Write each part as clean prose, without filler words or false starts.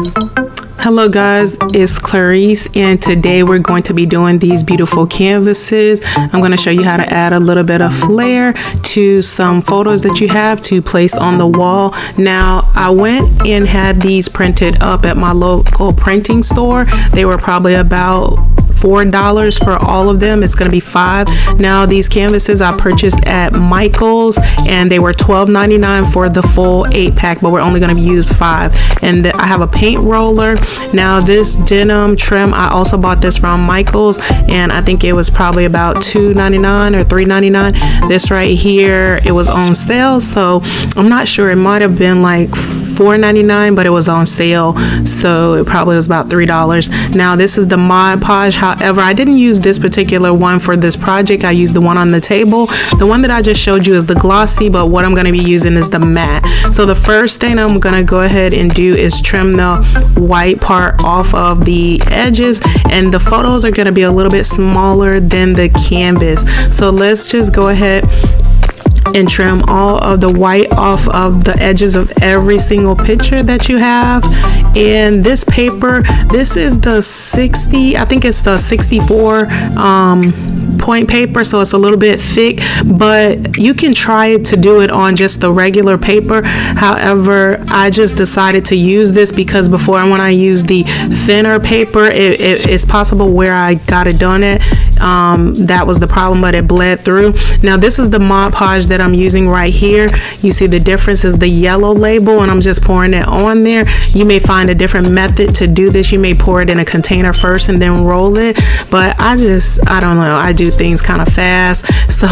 Hello guys, it's Clarice, and today we're going to be doing these beautiful canvases. I'm going to show you how to add a little bit of flair to some photos that you have to place on the wall. Now, I went and had these printed up at my local printing store. They were probably about $4 for all of them. It's going to be $5. Now, these canvases I purchased at Michael's, and they were $12.99 for the full 8-pack, but we're only going to use 5. And I have a paint roller. Now, this denim trim, I also bought this from Michael's, and I think it was probably about $2.99 or $3.99. This right here, it was on sale, so I'm not sure. It might have been like $4.99, but it was on sale, so it probably was about $3. Now, this is the Mod Podge. However, I didn't use this particular one for this project. I used the one on the table. The one that I just showed you is the glossy, but what I'm going to be using is the matte. So the first thing I'm going to go ahead and do is trim the white part off of the edges, and the photos are going to be a little bit smaller than the canvas. So let's just go ahead and trim all of the white off of the edges of every single picture that you have. And this paper, this is the 60, I think it's the 64 point paper, so it's a little bit thick, but you can try to do it on just the regular paper. However, I just decided to use this because before, when I used the thinner paper, it's possible where I got it done at, that was the problem, but it bled through. Now, this is the Mod Podge that I'm using right here. You see the difference is the yellow label, and I'm just pouring it on there. You may find a different method to do this. You may pour it in a container first and then roll it, but I don't know, I do things kind of fast. So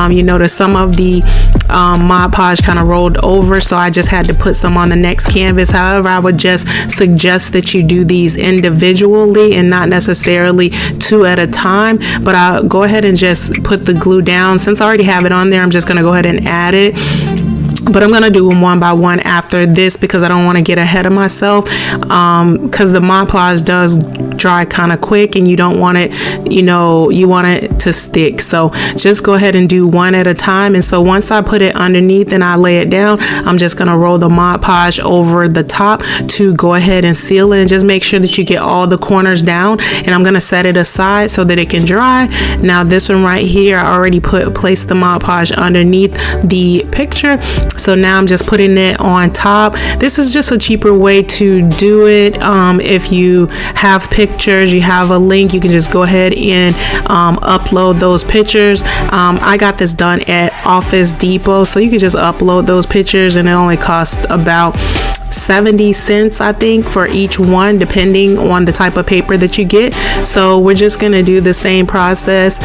you notice some of the Mod Podge kind of rolled over, so I just had to put some on the next canvas. However, I would just suggest that you do these individually and not necessarily 2 at a time, but I'll go ahead and just put the glue down. Since I already have it on there, I'm just going to go ahead and add it. But I'm going to do them one by one after this because I don't want to get ahead of myself, because the Mod Podge does dry kind of quick and you don't want it, you want it to stick. So just go ahead and do one at a time. And so once I put it underneath and I lay it down, I'm just going to roll the Mod Podge over the top to go ahead and seal it, and just make sure that you get all the corners down. And I'm going to set it aside so that it can dry. Now, this one right here, I already placed the Mod Podge underneath the picture. So now I'm just putting it on top. This is just a cheaper way to do it. If you have pictures, you have a link, you can just go ahead and upload those pictures. I got this done at Office Depot, so you can just upload those pictures, and it only costs about 70 cents, I think, for each one, depending on the type of paper that you get. So we're just going to do the same process,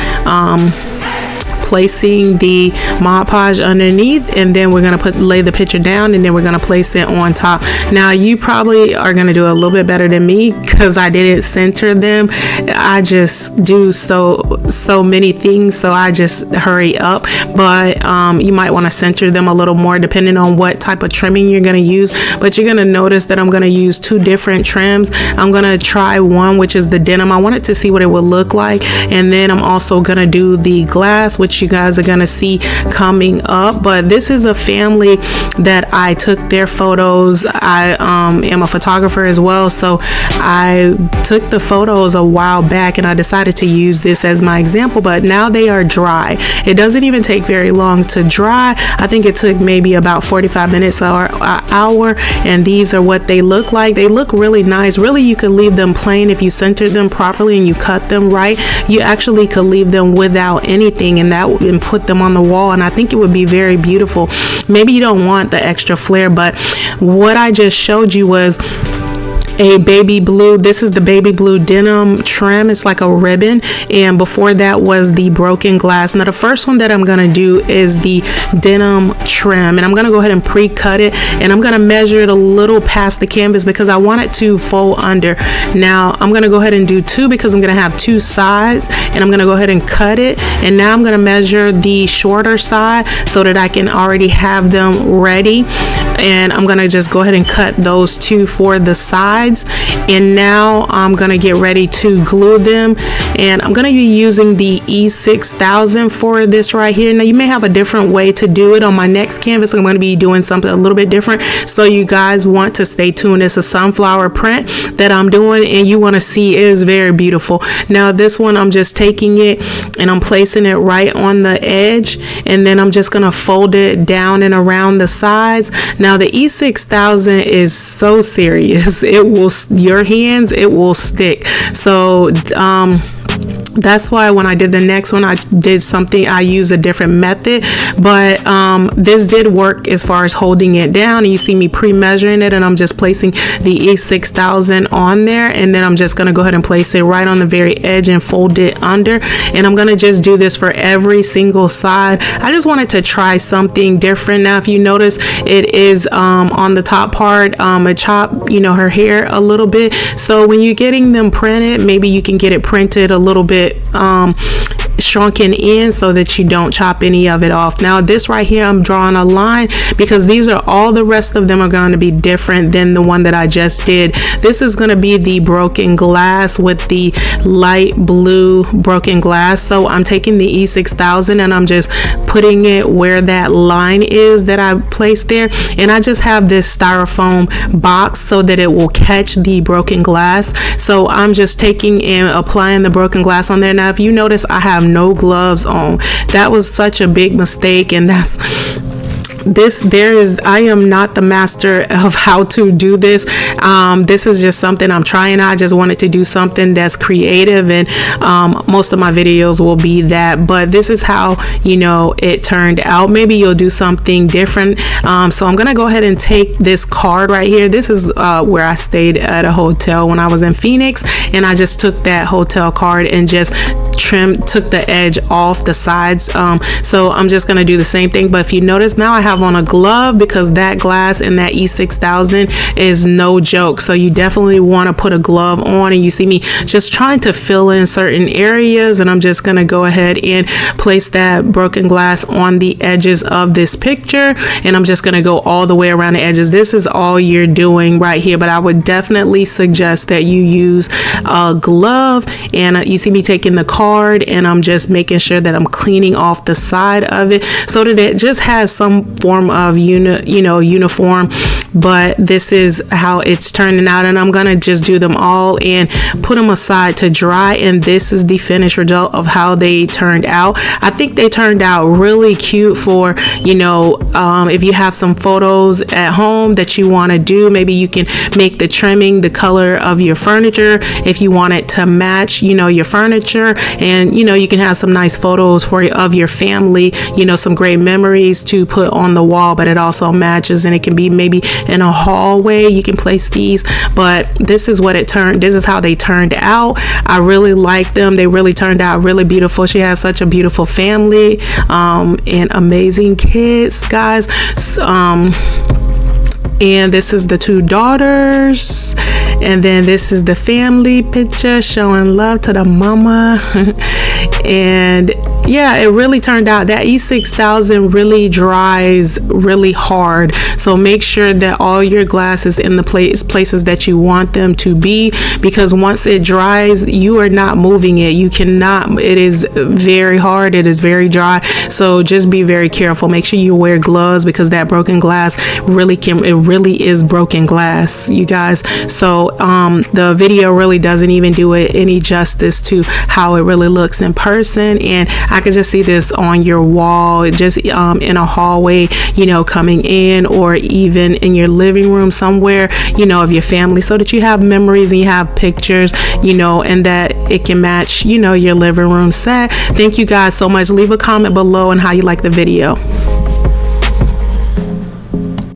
placing the Mod Podge underneath, and then we're going to lay the picture down, and then we're going to place it on top. Now, you probably are going to do a little bit better than me because I didn't center them. I just do so many things, so I just hurry up. But you might want to center them a little more depending on what type of trimming you're going to use. But you're going to notice that I'm going to use 2 different trims. I'm going to try one, which is the denim. I wanted to see what it would look like, and then I'm also going to do the glass, which you guys are going to see coming up. But this is a family that I took their photos. I am a photographer as well, so I took the photos a while back, and I decided to use this as my example. But now they are dry. It doesn't even take very long to dry. I think it took maybe about 45 minutes or an hour, and these are what they look like. They look really nice. Really, you could leave them plain if you centered them properly and you cut them right. You actually could leave them without anything, and put them on the wall, and I think it would be very beautiful. Maybe you don't want the extra flair, but what I just showed you was a baby blue. This is the baby blue denim trim. It's like a ribbon, and before that was the broken glass. Now, the first one that I'm going to do is the denim trim, and I'm going to go ahead and pre-cut it, and I'm going to measure it a little past the canvas because I want it to fold under. Now, I'm going to go ahead and do 2 because I'm going to have 2 sides, and I'm going to go ahead and cut it. And now I'm going to measure the shorter side so that I can already have them ready, and I'm going to just go ahead and cut those 2 for the side. sides. And now I'm gonna get ready to glue them, and I'm gonna be using the E6000 for this right here. Now you may have a different way to do it. On my next canvas I'm going to be doing something a little bit different, so you guys want to stay tuned. It's a sunflower print that I'm doing, and you want to see it is very beautiful. Now this one I'm just taking it and I'm placing it right on the edge, and then I'm just going to fold it down and around the sides. Now the E6000 is so serious, it will, your hands, it will stick. So that's why when I did the next one, I used a different method, but this did work as far as holding it down. And you see me pre-measuring it, and I'm just placing the E6000 on there, and then I'm just going to go ahead and place it right on the very edge and fold it under. And I'm going to just do this for every single side. I just wanted to try something different. Now if you notice, it is on the top part, a chop, you know, her hair a little bit. So when you're getting them printed, maybe you can get it printed a little bit shrunken in so that you don't chop any of it off. Now this right here, I'm drawing a line because these are all, the rest of them are going to be different than the one that I just did. This is going to be the broken glass with the light blue broken glass. So I'm taking the E6000 and I'm just putting it where that line is that I placed there, and I just have this styrofoam box so that it will catch the broken glass. So I'm just taking and applying the broken glass on there. Now if you notice, I have no gloves on. That was such a big mistake, and that's I am not the master of how to do this. This is just something I'm trying. I just wanted to do something that's creative, and most of my videos will be that, but this is how, you know, it turned out. Maybe you'll do something different. So I'm gonna go ahead and take this card right here. This is where I stayed at a hotel when I was in Phoenix, and I just took that hotel card and just took the edge off the sides. So I'm just gonna do the same thing, but if you notice, now I have on a glove because that glass in that E6000 is no joke. So you definitely want to put a glove on, and you see me just trying to fill in certain areas, and I'm just going to go ahead and place that broken glass on the edges of this picture, and I'm just going to go all the way around the edges. This is all you're doing right here, but I would definitely suggest that you use a glove. And you see me taking the card, and I'm just making sure that I'm cleaning off the side of it so that it just has some form of uniform. But this is how it's turning out, and I'm gonna just do them all and put them aside to dry, and this is the finished result of how they turned out. I think they turned out really cute for, you know, if you have some photos at home that you want to do. Maybe you can make the trimming the color of your furniture if you want it to match, you know, your furniture, and you know, you can have some nice photos of your family, you know, some great memories to put on the wall, but it also matches, and it can be maybe in a hallway you can place these. But this is how they turned out. I really like them. They really turned out really beautiful. She has such a beautiful family and amazing kids, guys. And this is the two daughters, and then this is the family picture showing love to the mama. And yeah, it really turned out. That E6000 really dries really hard, so make sure that all your glass is in the places that you want them to be, because once it dries, you are not moving it. You cannot. It is very hard. It is very dry, so just be very careful. Make sure you wear gloves, because that broken glass really is broken glass, you guys. So the video really doesn't even do it any justice to how it really looks in person, and I could just see this on your wall, just in a hallway, you know, coming in, or even in your living room somewhere, you know, of your family, so that you have memories and you have pictures, you know, and that it can match, you know, your living room set. Thank you guys so much. Leave a comment below on how you like the video.